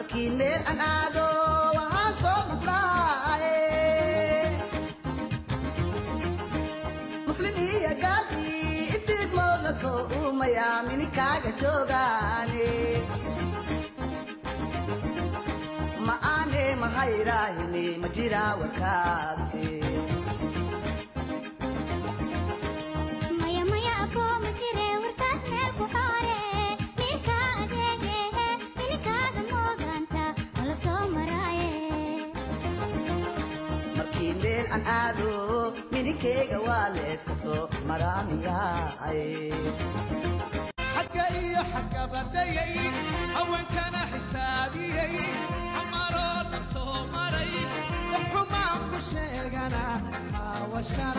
markii meel aan aado waxaan soo maqlaaye muslimiya gaadii intiis mawla soo uumaya minikaaga joogaane ma aane mahayrahine ma jira warkaasi an aado minikeyga waa la iska soo maraamiyaay xagga iyo xagga badayay haweenkana xisaabiyay amaroo la soo maray xumaan ku sheegana hawashar